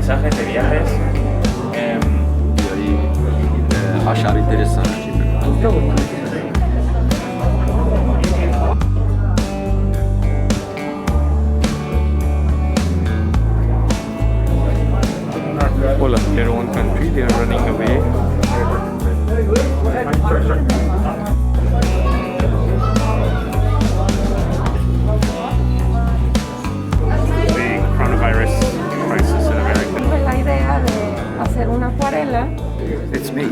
paisajes, de viajes. Y ahí achar interesante. Hola, they're one country, they're running away. The coronavirus crisis in America. Tuve la idea de hacer una acuarela. It's me.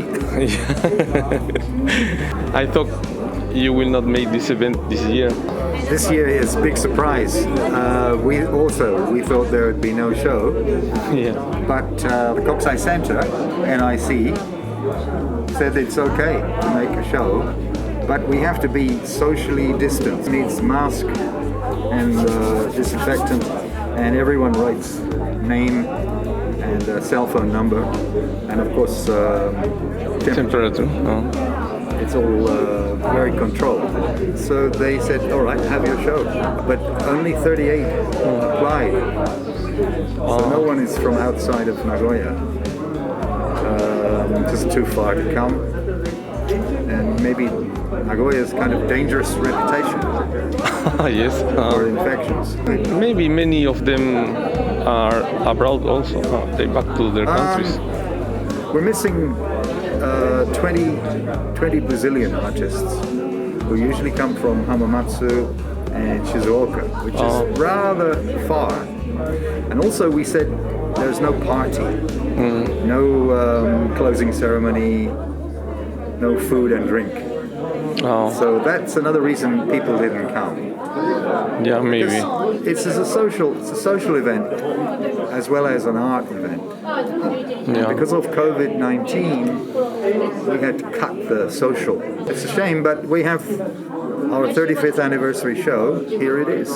I thought you will not make this event this year. This year is a big surprise. We thought there would be no show, Yeah. but the Kokusai Center, NIC, said it's okay to make a show, but we have to be socially distanced. It needs mask and disinfectant, and everyone writes name and cell phone number, and of course Temperature. Oh. It's all very controlled. So they said, all right, have your show. But only 38 applied. So no one is from outside of Nagoya. Just too far to come. And maybe Nagoya's kind of dangerous reputation Yes. for infections. Maybe many of them are abroad also. They back to their countries. We're missing 20 Brazilian artists who usually come from Hamamatsu and Shizuoka, which is rather far. And also we said there's no party, no closing ceremony, no food and drink. Oh, So that's another reason people didn't come. yeah, maybe. It's a social event as well as an art event. Yeah. Because of COVID-19, we had to cut the social. It's a shame, but we have our 35th anniversary show. Here it is.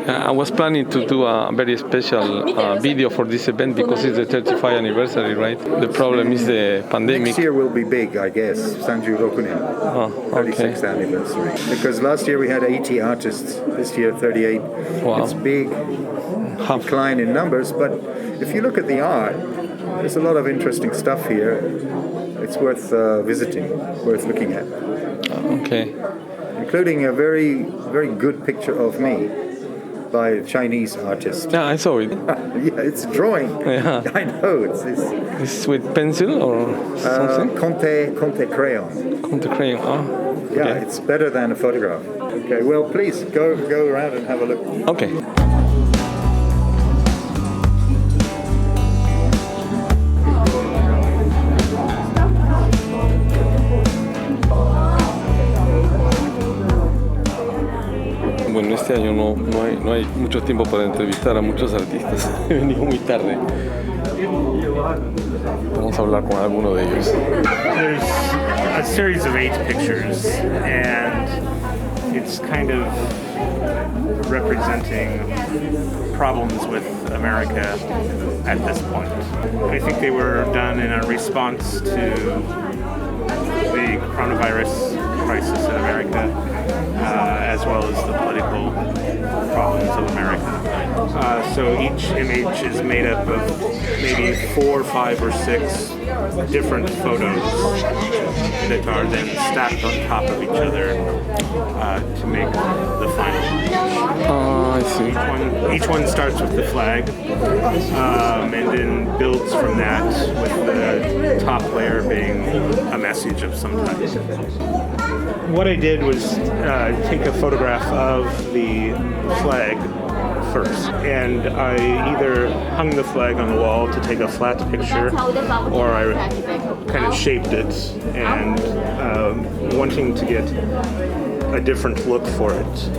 I was planning to do a very special video for this event because it's the 35th anniversary, right? The problem is the pandemic. Next year will be big, I guess. Sanju Rokunin, Oh, okay. 36th anniversary. Because last year we had 80 artists. This year 38. Wow. It's big Half. decline in numbers, but if you look at the art, there's a lot of interesting stuff here. It's worth visiting, worth looking at, Okay. including a very, very good picture of me by a Chinese artist. Yeah, I saw it. Yeah, it's a drawing. Yeah. I know. It's It's with pencil or something? Conte crayon. Conte crayon. Oh, Yeah, okay. it's better than a photograph. Okay, well, please go around and have a look. Okay. Bueno, este año no hay mucho tiempo para entrevistar a muchos artistas. He venido muy tarde. Vamos a hablar con alguno de ellos. There's a series of 8 pictures, and it's kind of representing problems with America at this point. I think they were done in a response to the coronavirus crisis in America, as well as the political problems of America. So each image is made up of maybe 4, 5, or 6 different photos that are then stacked on top of each other to make the final image. I see. Each one starts with the flag, and then builds from that, with the top layer being a message of some type. What I did was take a photograph of the flag first, and I either hung the flag on the wall to take a flat picture, or I kind of shaped it, and wanting to get a different look for it.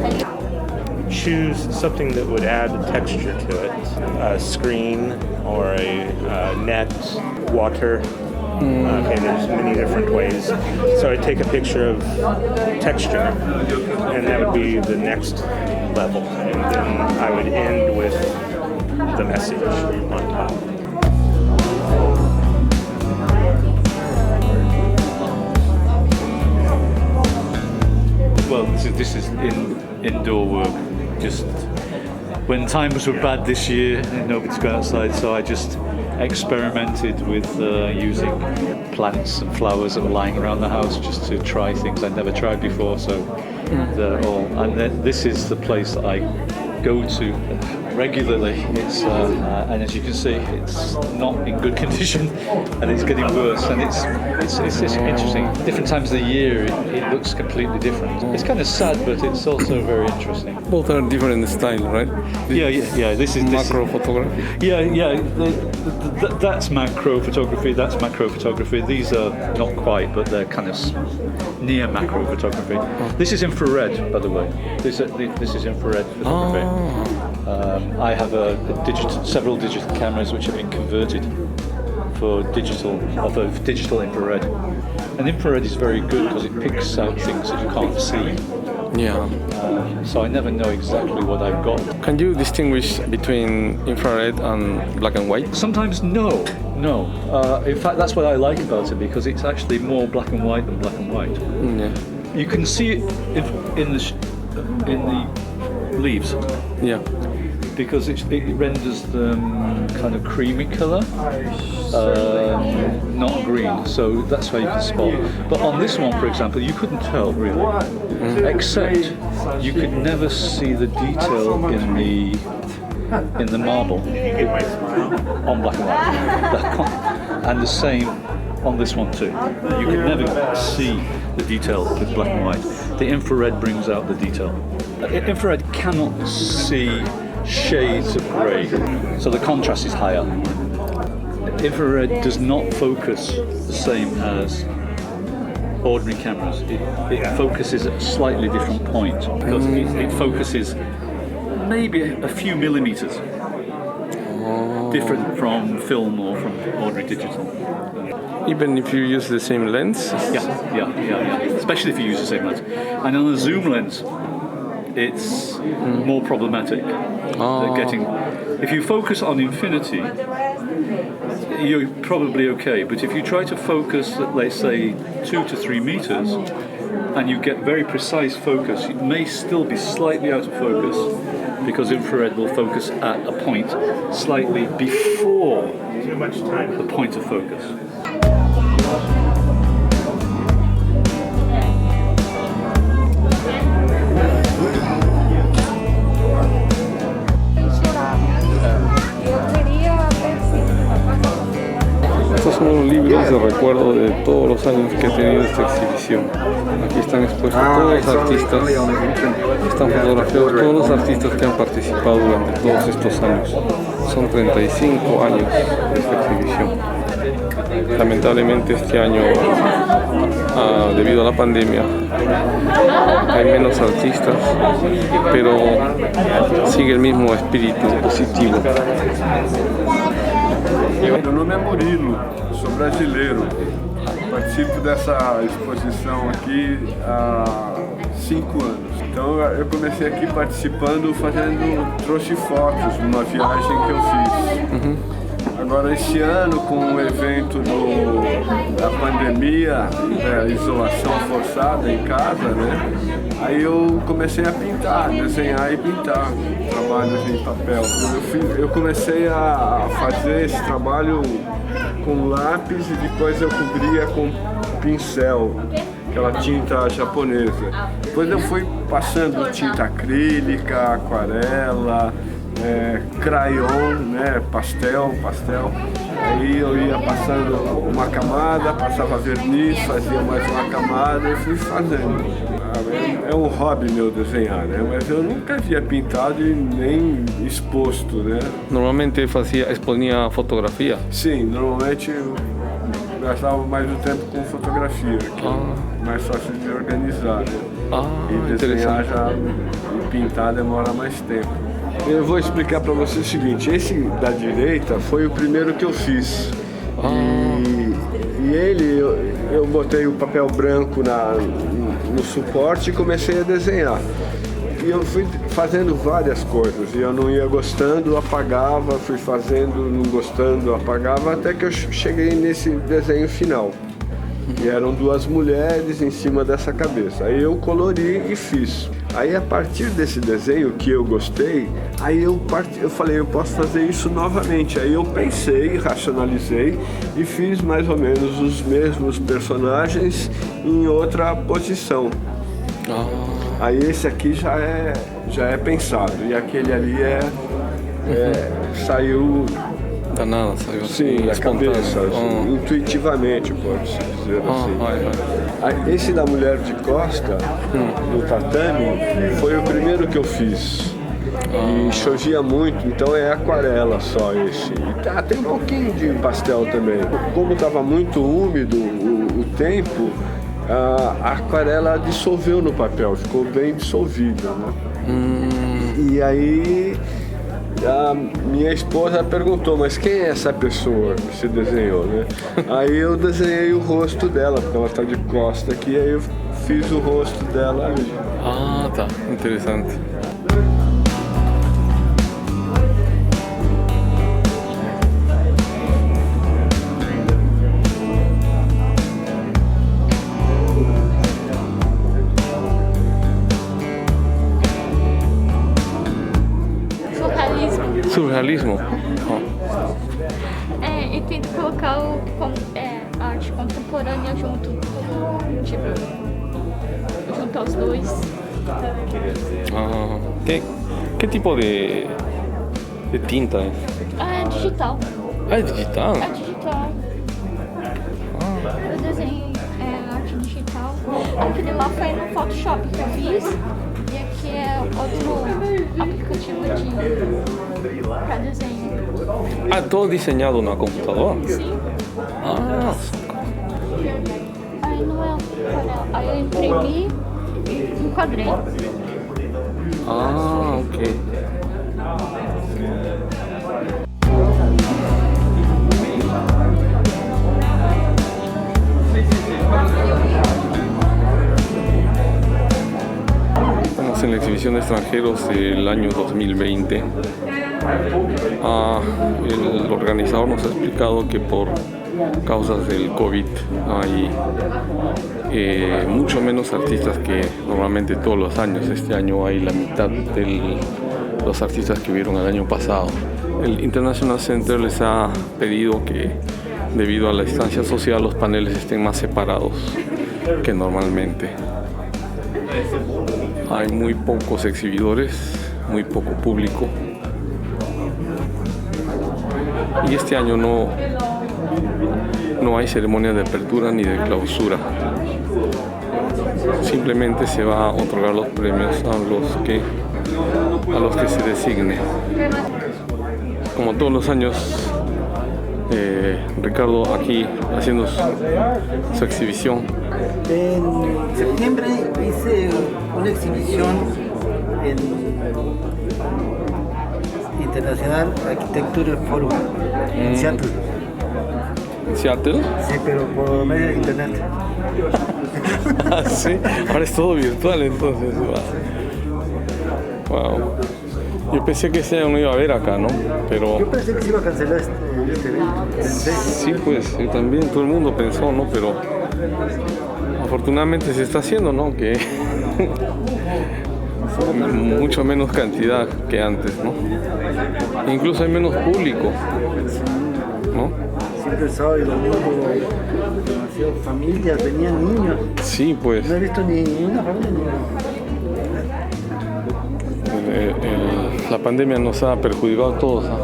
Choose something that would add texture to it, a screen or a net, water. Okay, there's many different ways. So I take a picture of texture, and that would be the next level. And then I would end with the message on top. Well, this is indoor work, just when times were bad this year and nobody could go outside, so I just experimented with using plants and flowers that were lying around the house just to try things I'd never tried before. So they're all, and then this is the place that I go to regularly. It's and as you can see, it's not in good condition, and it's getting worse. And it's interesting. Different times of the year, it looks completely different. It's kind of sad, but it's also very interesting. Both are different style, right? This is macro photography. That's macro photography. That's macro photography. These are not quite, but they're kind of near macro photography. This is infrared, by the way. This is infrared photography. I have several digital cameras which have been converted for digital infrared. And infrared is very good because it picks out things that you can't see. Yeah. So I never know exactly what I've got. Can you distinguish between infrared and black and white? Sometimes no. In fact, that's what I like about it, because it's actually more black and white than black and white. Yeah. You can see it in the leaves. Yeah. Because it renders them kind of creamy colour, not green, so that's how you can spot. But on this one, for example, you couldn't tell really, except you could never see the detail in the marble on black and white, and the same on this one too. You could never see the detail with black and white. The infrared brings out the detail. Infrared cannot see shades of grey, so the contrast is higher. Infrared does not focus the same as ordinary cameras. It focuses at a slightly different point, because it focuses maybe a few millimeters different from film or from ordinary digital. Even if you use the same lens? Yeah. Especially if you use the same lens. And on a zoom lens, it's more problematic. If you focus on infinity, you're probably okay. But if you try to focus at, let's say, 2 to 3 meters, and you get very precise focus, it may still be slightly out of focus, because infrared will focus at a point slightly before the point of focus. Estos son los libros de recuerdo de todos los años que he tenido esta exhibición. Aquí están expuestos todos los artistas, están fotografiados todos los artistas que han participado durante todos estos años. Son 35 años de esta exhibición. Lamentablemente este año, debido a la pandemia, hay menos artistas, pero sigue el mismo espíritu positivo. Meu nome é Murilo, sou brasileiro. Participo dessa exposição aqui há 5 anos. Então eu comecei aqui participando, trouxe fotos numa viagem que eu fiz. Agora esse ano, com o evento da pandemia, a isolação forçada em casa, né? Aí eu comecei a pintar, desenhar e pintar trabalhos em papel. Eu comecei a fazer esse trabalho com lápis e depois eu cobria com pincel, aquela tinta japonesa. Depois eu fui passando tinta acrílica, aquarela, crayon, né, pastel. Aí eu ia passando uma camada, passava verniz, fazia mais uma camada e fui fazendo. É um hobby meu desenhar, né? Mas eu nunca havia pintado e nem exposto, né? Normalmente exponia fotografia? Sim, normalmente eu gastava mais o tempo com fotografia, que é mais fácil de organizar, né? E desenhar e pintar demora mais tempo. Eu vou explicar para você o seguinte, esse da direita foi o primeiro que eu fiz. E ele, eu botei o papel branco no suporte e comecei a desenhar. E eu fui fazendo várias coisas, e eu não ia gostando, apagava, fui fazendo, não gostando, apagava, até que eu cheguei nesse desenho final. E eram 2 mulheres em cima dessa cabeça. Aí eu colori e fiz. Aí a partir desse desenho que eu gostei, aí eu falei, eu posso fazer isso novamente. Aí eu pensei, racionalizei e fiz mais ou menos os mesmos personagens em outra posição. Aí esse aqui já é pensado e aquele ali saiu Da nada, saiu sim, da espontâneo. cabeça, intuitivamente, pode-se dizer assim. Aí, esse da mulher de costa, no tatame, foi o primeiro que eu fiz. E chovia muito, então é aquarela só esse. E tem um pouquinho de pastel também. Como estava muito úmido o tempo, a aquarela dissolveu no papel, ficou bem dissolvida, né? E aí a minha esposa perguntou, mas quem é essa pessoa que você desenhou, né? Aí eu desenhei o rosto dela, porque ela está de costa aqui, aí eu fiz o rosto dela ali. Ah, tá, interessante. Surrealismo? E tento colocar a arte contemporânea junto aos dois. ¿Qué tipo de tinta es? É digital. Ah, es digital? É digital. Eu desenho arte digital. Aquele lá foi no Photoshop que eu fiz. E aqui é outro aplicativo para desenho. Ah, todo diseñado na computadora? Sim. Ah, Aí não é aquarela. Aí eu imprimi e enquadrei. ok. Estamos en la exhibición de extranjeros del año 2020. El organizador nos ha explicado que por causas del COVID hay mucho menos artistas que normalmente todos los años. Este año hay la mitad de los artistas que hubieron el año pasado. El International Center les ha pedido que, debido a la distancia social, los paneles estén más separados que normalmente. Hay muy pocos exhibidores, muy poco público. Y este año no hay ceremonia de apertura ni de clausura. Simplemente se va a otorgar los premios a los que se designe. Como todos los años, Ricardo aquí haciendo su exhibición. En septiembre hice una exhibición en Internacional Arquitectura Forum en Seattle. ¿En Seattle? Sí, pero por medio de internet. Ah, sí, ahora es todo virtual entonces. Wow. Yo pensé que ese año no iba a haber acá, ¿no? Pero Yo pensé que se iba a cancelar este evento. Pensé. sí, pues también todo el mundo pensó, ¿no? Pero afortunadamente se está haciendo, ¿no? Que mucho menos cantidad que antes, ¿no? Incluso hay menos público, ¿no? Siempre el sábado y domingo, demasiadas familias, venían niños. Sí, pues No he visto ni una familia ni la pandemia nos ha perjudicado a todos, ¿no?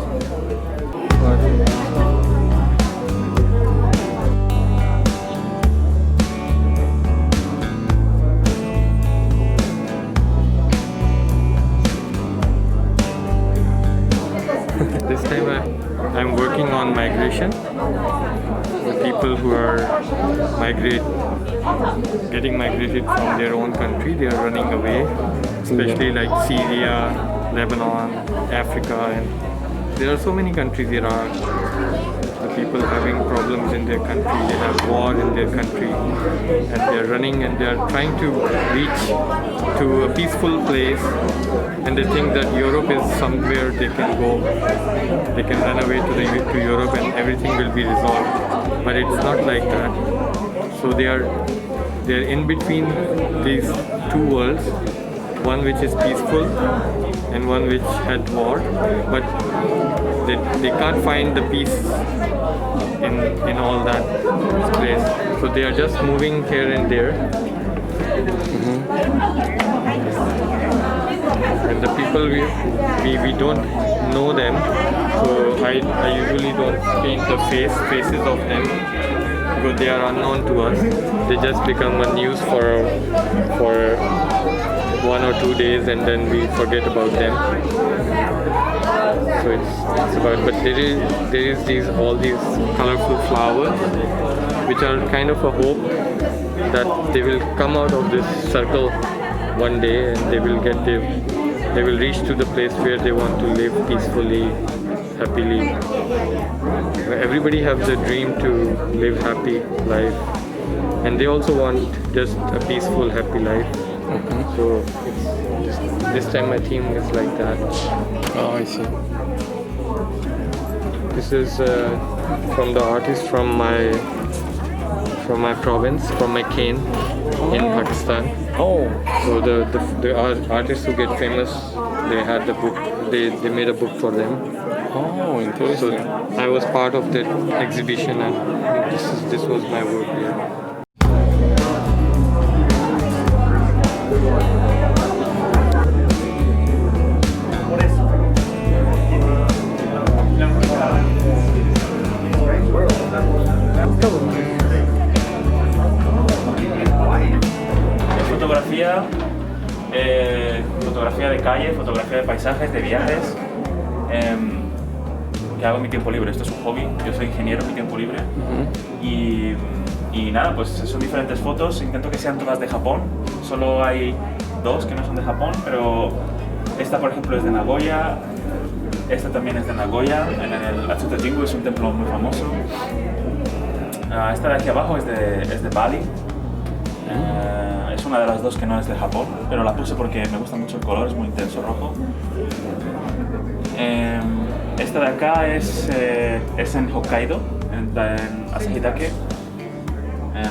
This time I'm working on migration. People who are getting migrated from their own country, they are running away, especially like Syria, Lebanon, Africa, and there are so many countries. There are the people having problems in their country, they have war in their country, and they are running and they are trying to reach to a peaceful place, and they think that Europe is somewhere they can go, they can run away to Europe and everything will be resolved, but it's not like that. So they're in between these two worlds, one which is peaceful and one which had war, but they can't find the peace in all that place. So they are just moving here and there. And the people we don't know them, so I usually don't paint the faces of them because they are unknown to us. They just become a news for 1 or 2 days and then we forget about them. So it's about, but there is all these colorful flowers which are kind of a hope that they will come out of this circle one day and they will reach to the place where they want to live peacefully, happily. Everybody has a dream to live happy life, and they also want just a peaceful, happy life. So this time my theme is like that. Oh, I see. This is from the artist from my province, from my cane in Pakistan. Oh, So the artists who get famous, they had the book. They made a book for them. oh, So interesting. I was part of that exhibition, and this was my work here. Fotografía de calle, fotografía de paisajes, de viajes, que hago en mi tiempo libre. Esto es un hobby, yo soy ingeniero en mi tiempo libre. Y nada, pues son diferentes fotos, intento que sean todas de Japón. Solo hay 2 que no son de Japón, pero esta por ejemplo es de Nagoya, esta también es de Nagoya, en el Atsuta-jingu, es un templo muy famoso. Esta de aquí abajo es de Bali. Es una de las 2 que no es de Japón, pero la puse porque me gusta mucho el color, es muy intenso rojo. Esta de acá es en Hokkaido, en Asahitake.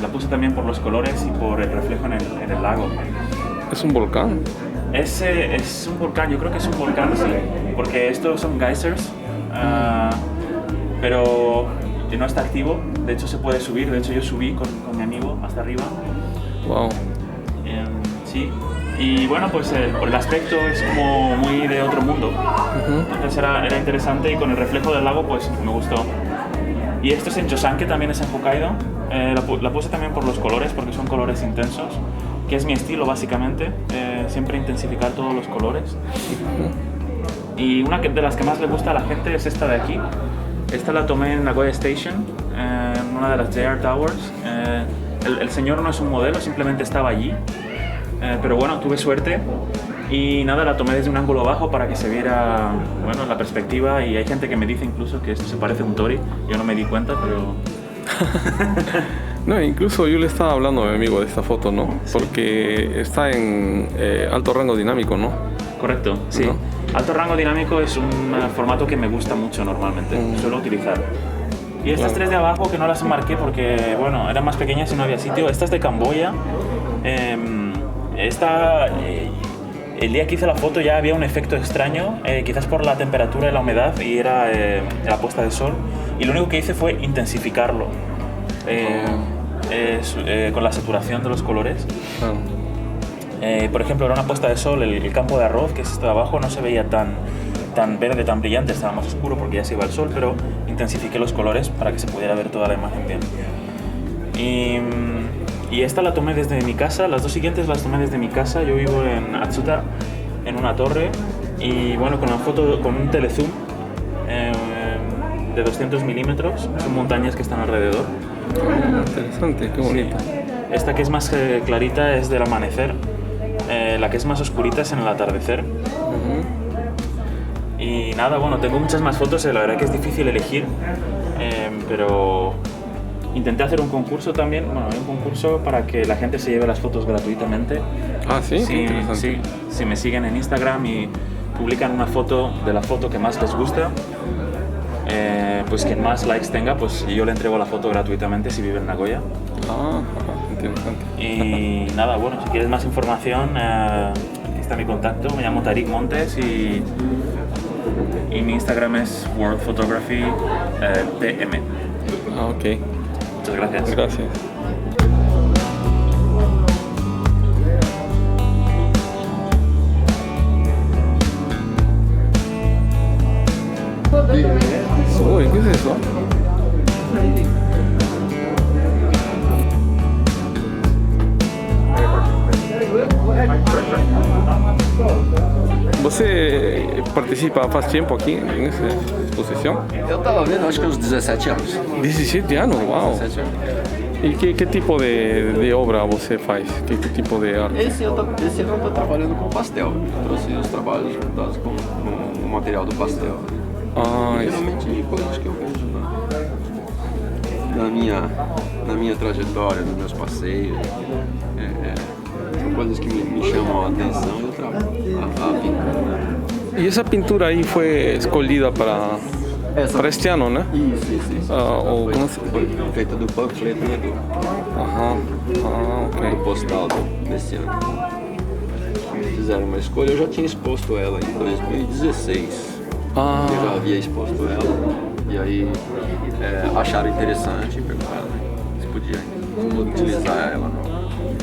La puse también por los colores y por el reflejo en el lago. ¿Es un volcán? Es un volcán, yo creo que es un volcán, sí, porque estos son geysers, pero no está activo. De hecho se puede subir, de hecho yo subí con mi amigo hasta arriba. Wow. Sí, y bueno, pues por el aspecto es como muy de otro mundo. Entonces era interesante y con el reflejo del lago pues me gustó. Y esto es en Chosan, que también es en Hokkaido. La puse también por los colores, porque son colores intensos, que es mi estilo básicamente, siempre intensificar todos los colores. Y una de las que más le gusta a la gente es esta de aquí. Esta la tomé en Nagoya Station, en una de las JR Towers. El señor no es un modelo, simplemente estaba allí. Pero bueno, tuve suerte y nada, la tomé desde un ángulo bajo para que se viera, bueno, la perspectiva, y hay gente que me dice incluso que esto se parece a un tori. Yo no me di cuenta, pero... No, incluso yo le estaba hablando a mi amigo de esta foto, ¿no? Sí. Porque está en alto rango dinámico, ¿no? Correcto, sí. ¿No? Alto rango dinámico es un formato que me gusta mucho normalmente, suelo utilizar. Y estas 3 de abajo que no las marqué porque, bueno, eran más pequeñas y no había sitio. Esta es de Camboya. El día que hice la foto ya había un efecto extraño, quizás por la temperatura y la humedad, y era la puesta de sol. Y lo único que hice fue intensificarlo con la saturación de los colores. Por ejemplo, era una puesta de sol, el campo de arroz, que es esto de abajo, no se veía tan verde, tan brillante, estaba más oscuro porque ya se iba el sol, pero intensifiqué los colores para que se pudiera ver toda la imagen bien. Y esta la tomé desde mi casa, las 2 siguientes las tomé desde mi casa. Yo vivo en Atsuta, en una torre, y bueno, con una foto con un telezoom de 200 milímetros, son montañas que están alrededor. Interesante, qué bonito. Sí. Esta que es más clarita es del amanecer, la que es más oscurita es en el atardecer. Y nada, bueno, tengo muchas más fotos, la verdad que es difícil elegir, pero intenté hacer un concurso también. Bueno, hay un concurso para que la gente se lleve las fotos gratuitamente. Ah, sí, Sí, interesante. sí, si me siguen en Instagram y publican una foto de la foto que más les gusta, pues quien más likes tenga, pues yo le entrego la foto gratuitamente si vive en Nagoya. Ah, interesante. Y nada, bueno, si quieres más información, aquí está mi contacto. Me llamo Tarik Montes y mi Instagram es World Photography PM. Ah, ok. Muchas gracias. Gracias. Uy, ¿qué es eso? Você participa faz tempo aqui nessa exposição? Eu estava vendo, acho que uns 17 anos. 17 anos? Uau! 17 anos. E que tipo de obra você faz? Que tipo de arte? Esse ano eu estou trabalhando com pastel. Trouxe os trabalhos juntados com o material do pastel. Ah, geralmente coisas que eu vejo na minha trajetória, nos meus passeios. São coisas que me chamam a atenção e eu trabalho a pintura. E essa pintura aí foi escolhida para este ano, né? Isso. Como se... Foi feita do panfleto, né? Ok. Do postal desse ano. Fizeram uma escolha, eu já tinha exposto ela em 2016. Eu já havia exposto ela e aí acharam interessante, perguntaram se podia utilizar ela.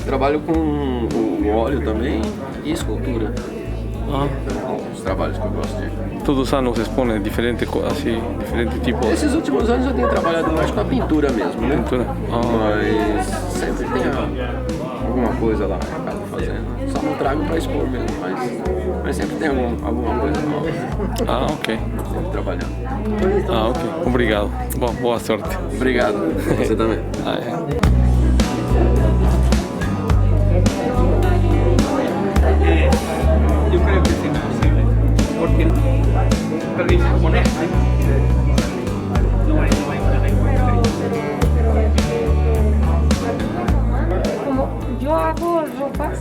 Trabalho com o óleo também e escultura. Os trabalhos que eu gosto de. Todos os anos expõe diferente tipo. Esses últimos anos eu tenho trabalhado mais com a pintura mesmo, né? Pintura. Mas sempre tem alguma coisa lá que eu acabo fazendo. Só não trago para expor mesmo, mas sempre tem alguma coisa nova. Ok. Sempre trabalhando. Ok. Obrigado. Bom, boa sorte. Obrigado. Você também. Yo creo que es imposible, porque el japonés no hay una lengua. Como yo hago ropas,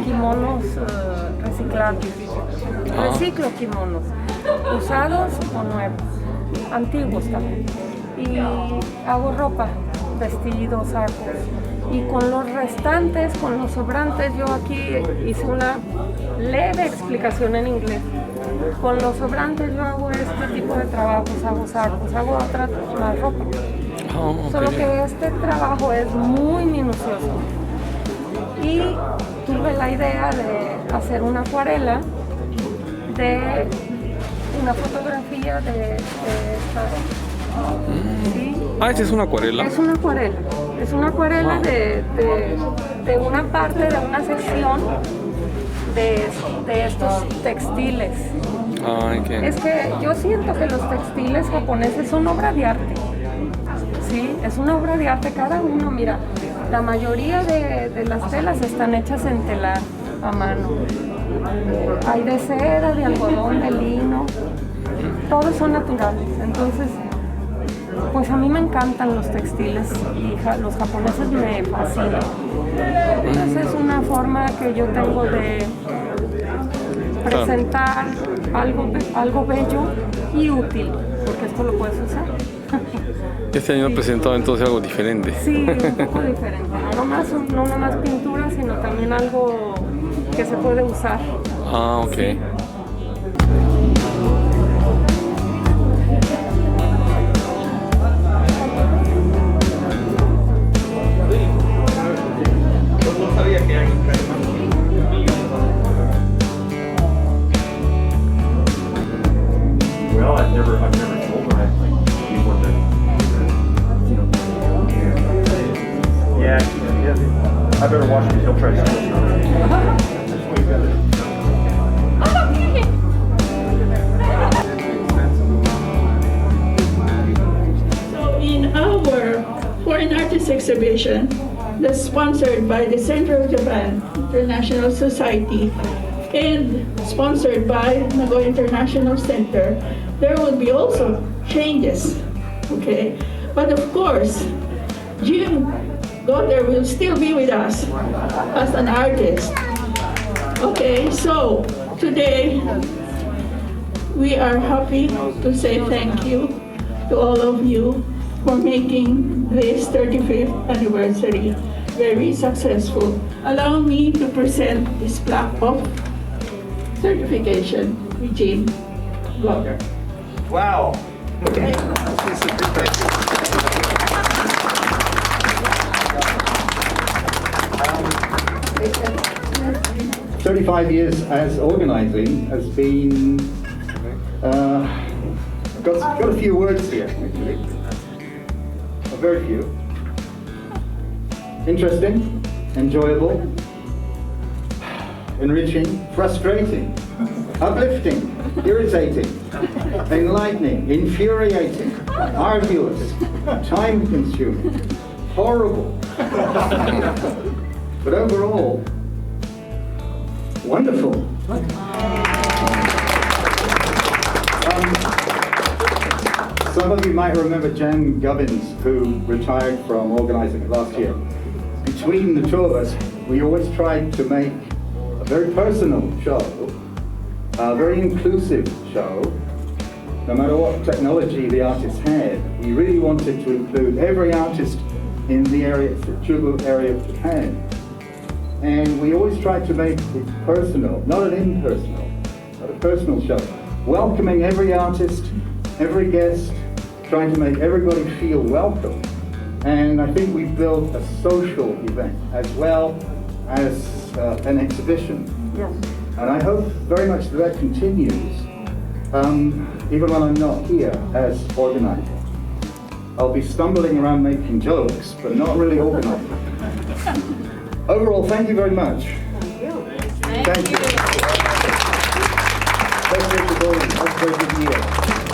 kimonos reciclados, reciclo kimonos, usados o nuevos, antiguos también, y hago ropa, vestidos, sacos. Y con los restantes, con los sobrantes, yo aquí hice una leve explicación en inglés. Con los sobrantes yo hago este tipo de trabajos, hago sacos, hago otra más ropa. Solo que este trabajo es muy minucioso. Y tuve la idea de hacer una acuarela de una fotografía de esta. ¿Sí? ¿Esta es una acuarela? Es una acuarela. Es una acuarela de una parte de una sección de estos textiles. Es que yo siento que los textiles japoneses son obra de arte. Sí, es una obra de arte cada uno. Mira, la mayoría de las telas están hechas en telar a mano. Hay de seda, de algodón, de lino. Todos son naturales. Entonces, pues a mí me encantan los textiles y los japoneses me fascinan. Entonces es una forma que yo tengo de presentar algo bello y útil, porque esto lo puedes usar. Este año he presentado entonces algo diferente. Sí, un poco diferente. No nomás pintura, sino también algo que se puede usar. Ok. Sí. Well, I've never told her we want to, Yeah, I better watch because he'll try to steal So in our foreign artist exhibition that's sponsored by the Centro International Society and sponsored by Nagoya International Center, there will be also changes, okay? But of course, Jim Daughter will still be with us as an artist. Okay, so today we are happy to say thank you to all of you for making this 35th anniversary very successful. Allow me to present this plaque of certification, Eugene Blogger. Wow. Okay. 35 years as organizing has been, got a few words here, actually. A very few. Interesting, enjoyable, enriching, frustrating, uplifting, irritating, enlightening, infuriating, arduous, time-consuming, horrible. But overall, wonderful. Some of you might remember Jan Gubbins, who retired from organizing it last year. Between the two of us, we always tried to make a very personal show, a very inclusive show. No matter what technology the artists had, we really wanted to include every artist in the area, the Chubu area of Japan. And we always tried to make it personal, not an impersonal, but a personal show. Welcoming every artist, every guest, trying to make everybody feel welcome. And I think we built a social event as well as an exhibition. Yes. And I hope very much that continues, even when I'm not here as organizer. I'll be stumbling around making jokes, but not really organizing. Overall, thank you very much. Thank you. Thank you. Best wishes all. Have a very good year.